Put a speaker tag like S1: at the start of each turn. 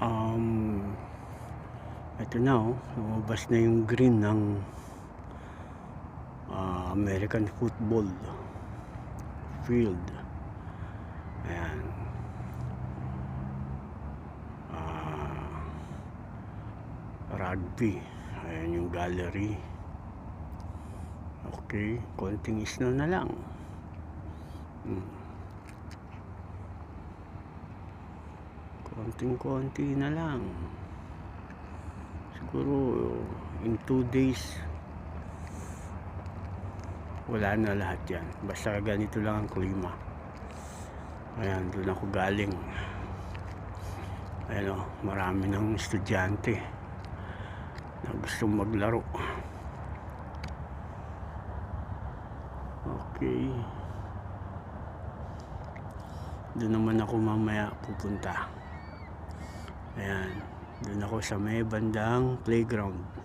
S1: Um, Ito na, lumabas na yung green ng American football field. Ayan. Rugby. Ayan yung gallery. Okay, konting snow na lang. Konting-konti na lang. Siguro in 2 days wala na lahat yan. Basta ganito lang ang klima. Ayan, doon ako galing. Ayan o, marami ng estudyante na gustong maglaro. Okay, doon naman ako mamaya pupunta. Ayan, doon ako sa may bandang playground.